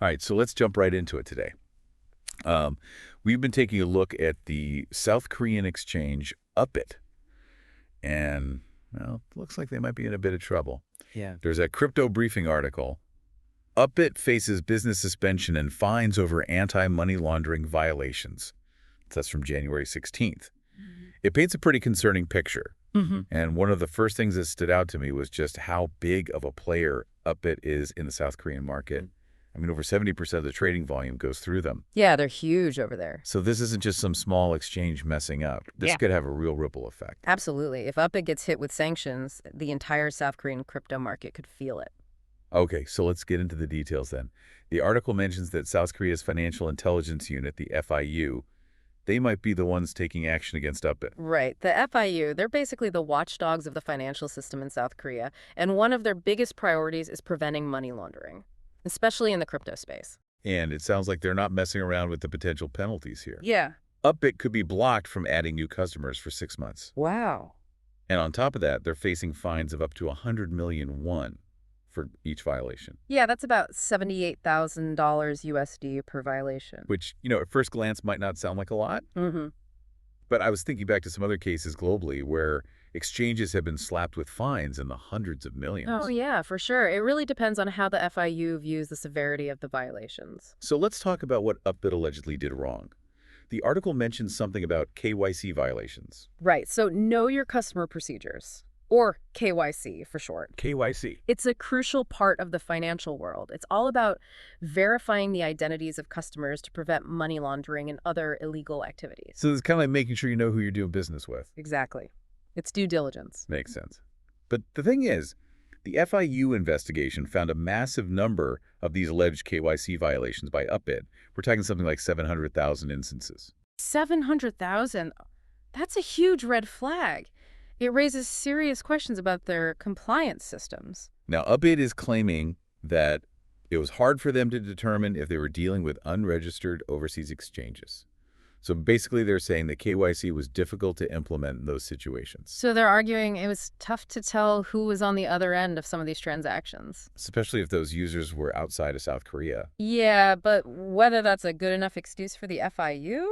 All right, so let's jump right into it today. Um, we've been taking a look at the South Korean exchange Upbit, and, well, it looks like they might be in a bit of trouble. Yeah. There's a crypto briefing article. Upbit faces business suspension and fines over anti-money laundering violations. That's from January 16th. It paints a pretty concerning picture. Hmm. And one of the first things that stood out to me was just how big of a player Upbit is in the South Korean market. I mean, over 70% of the trading volume goes through them. Yeah, they're huge over there. So this isn't just some small exchange messing up. This Yeah. could have a real ripple effect. Absolutely. If Upbit gets hit with sanctions, the entire South Korean crypto market could feel it. Okay, so let's get into the details then. The article mentions that South Korea's Financial Intelligence Unit, the FIU, they might be the ones taking action against Upbit. Right. The FIU, they're basically the watchdogs of the financial system in South Korea, and one of their biggest priorities is preventing money laundering, especially in the crypto space. And it sounds like they're not messing around with the potential penalties here. Yeah. Upbit could be blocked from adding new customers for 6 months. Wow. And on top of that, they're facing fines of up to 100 million won for each violation. Yeah, that's about $78,000 USD per violation. Which, at first glance might not sound like a lot, Mm-hmm. but I was thinking back to some other cases globally where exchanges have been slapped with fines in the hundreds of millions. Oh, yeah, for sure. It really depends on how the FIU views the severity of the violations. So let's talk about what Upbit allegedly did wrong. The article mentions something about KYC violations. Right, so know your customer procedures, or KYC for short. KYC. It's a crucial part of the financial world. It's all about verifying the identities of customers to prevent money laundering and other illegal activities. So it's kind of like making sure you know who you're doing business with. Exactly. It's due diligence. Makes sense. But the thing is, the FIU investigation found a massive number of these alleged KYC violations by Upbit. We're talking something like 700,000 instances. 700,000? That's a huge red flag. It raises serious questions about their compliance systems. Now, Upbit is claiming that it was hard for them to determine if they were dealing with unregistered overseas exchanges. So basically, they're saying that KYC was difficult to implement in those situations, So they're arguing it was tough to tell who was on the other end of some of these transactions. especially if those users were outside of South Korea. Yeah, but whether that's a good enough excuse for the FIU?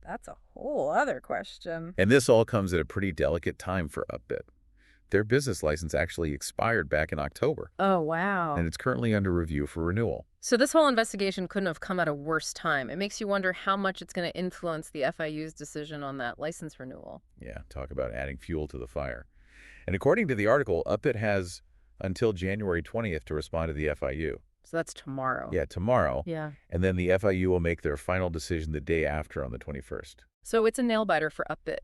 That's a whole other question. And this all comes at a pretty delicate time for Upbit. Their business license actually expired back in October, Oh, wow. and it's currently under review for renewal. So this whole investigation couldn't have come at a worse time. It makes you wonder how much it's going to influence the FIU's decision on that license renewal. Yeah, talk about adding fuel to the fire. And according to the article, Upbit has until January 20th to respond to the FIU. So that's tomorrow. Yeah, tomorrow. Yeah. And then the FIU will make their final decision the day after on the 21st. So it's a nail-biter for Upbit.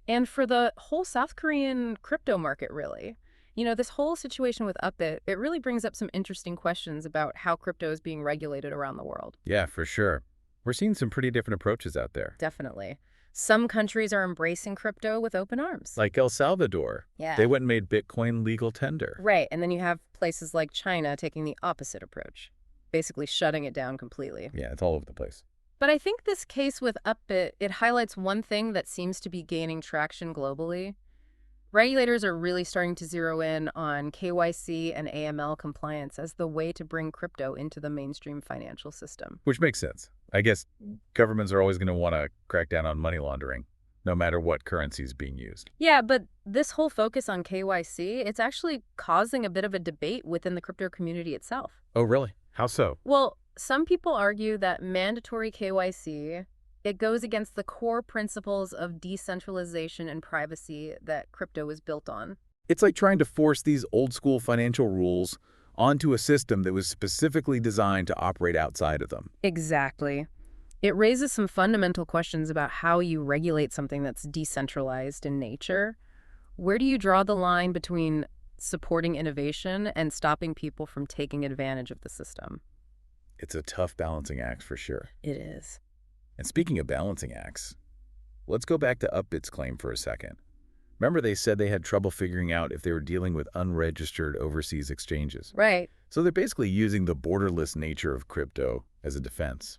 And for the whole South Korean crypto market, really. This whole situation with Upbit, it really brings up some interesting questions about how crypto is being regulated around the world. Yeah, for sure. We're seeing some pretty different approaches out there. Definitely. Some countries are embracing crypto with open arms. Like El Salvador. Yeah. They went and made Bitcoin legal tender. Right, and then you have places like China taking the opposite approach, basically shutting it down completely. Yeah, it's all over the place. But I think this case with Upbit, it highlights one thing that seems to be gaining traction globally. Regulators are really starting to zero in on KYC and AML compliance as the way to bring crypto into the mainstream financial system. Which makes sense. I guess governments are always going to want to crack down on money laundering, no matter what currency is being used. Yeah, but this whole focus on KYC, it's actually causing a bit of a debate within the crypto community itself. Oh, really? How so? Well, some people argue that mandatory KYC, it goes against the core principles of decentralization and privacy that crypto is built on. It's like trying to force these old-school financial rules onto a system that was specifically designed to operate outside of them. Exactly. It raises some fundamental questions about how you regulate something that's decentralized in nature. Where do you draw the line between supporting innovation and stopping people from taking advantage of the system? It's a tough balancing act for sure. It is. And speaking of balancing acts, let's go back to Upbit's claim for a second. Remember they said they had trouble figuring out if they were dealing with unregistered overseas exchanges. Right. So they're basically using the borderless nature of crypto as a defense.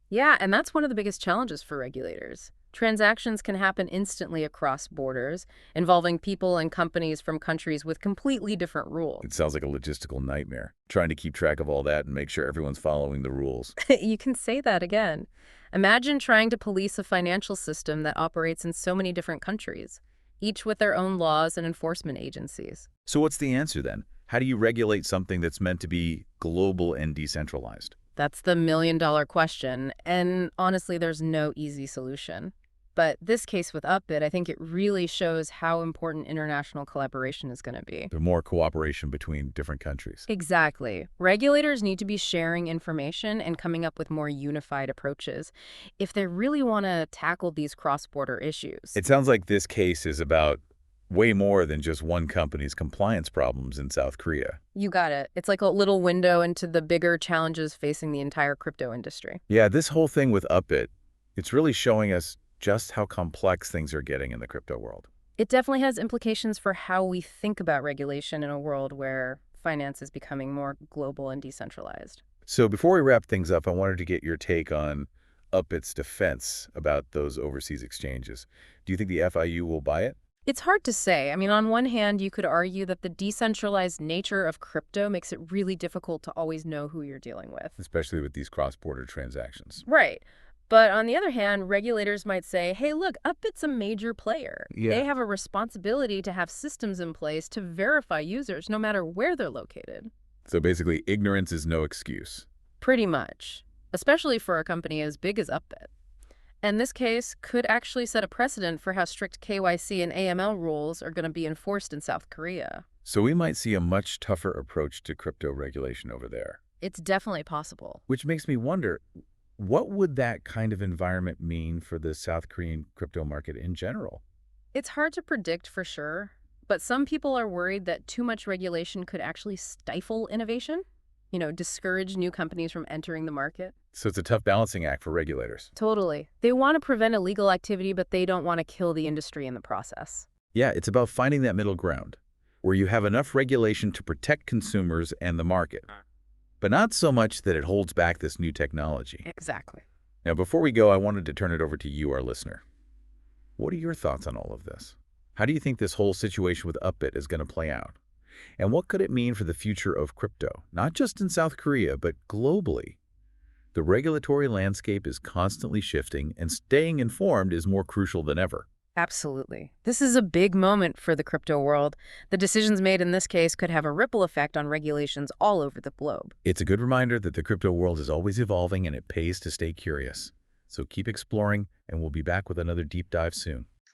Yeah, and that's one of the biggest challenges for regulators, Transactions can happen instantly across borders, involving people and companies from countries with completely different rules. It sounds like a logistical nightmare, trying to keep track of all that and make sure everyone's following the rules. You can say that again. Imagine trying to police a financial system that operates in so many different countries, each with their own laws and enforcement agencies. So what's the answer then? How do you regulate something that's meant to be global and decentralized? That's the million-dollar question, and honestly, there's no easy solution. But this case with Upbit, I think it really shows how important international collaboration is going to be. There's more cooperation between different countries. Exactly. Regulators need to be sharing information and coming up with more unified approaches if they really want to tackle these cross-border issues. It sounds like this case is about way more than just one company's compliance problems in South Korea. You got it. It's like a little window into the bigger challenges facing the entire crypto industry. Yeah, this whole thing with Upbit, it's really showing us just how complex things are getting in the crypto world. It definitely has implications for how we think about regulation in a world where finance is becoming more global and decentralized. So before we wrap things up, I wanted to get your take on Upbit's defense about those overseas exchanges. Do you think the FIU will buy it? It's hard to say. I mean, on one hand, you could argue that the decentralized nature of crypto makes it really difficult to always know who you're dealing with. Especially with these cross-border transactions. Right. But on the other hand, regulators might say, hey, look, Upbit's a major player. Yeah. They have a responsibility to have systems in place to verify users no matter where they're located. So basically, ignorance is no excuse. Pretty much, especially for a company as big as Upbit. And this case could actually set a precedent for how strict KYC and AML rules are going to be enforced in South Korea. So we might see a much tougher approach to crypto regulation over there. It's definitely possible. Which makes me wonder, what would that kind of environment mean for the South Korean crypto market in general? It's hard to predict for sure, but some people are worried that too much regulation could actually stifle innovation, discourage new companies from entering the market. So it's a tough balancing act for regulators. Totally. They want to prevent illegal activity, but they don't want to kill the industry in the process. Yeah, it's about finding that middle ground, where you have enough regulation to protect consumers and the market, but not so much that it holds back this new technology. Exactly. Now, before we go, I wanted to turn it over to you, our listener. What are your thoughts on all of this? How do you think this whole situation with Upbit is going to play out? And what could it mean for the future of crypto, not just in South Korea, but globally? The regulatory landscape is constantly shifting, and staying informed is more crucial than ever. Absolutely. This is a big moment for the crypto world. The decisions made in this case could have a ripple effect on regulations all over the globe. It's a good reminder that the crypto world is always evolving and it pays to stay curious. So keep exploring, and we'll be back with another deep dive soon.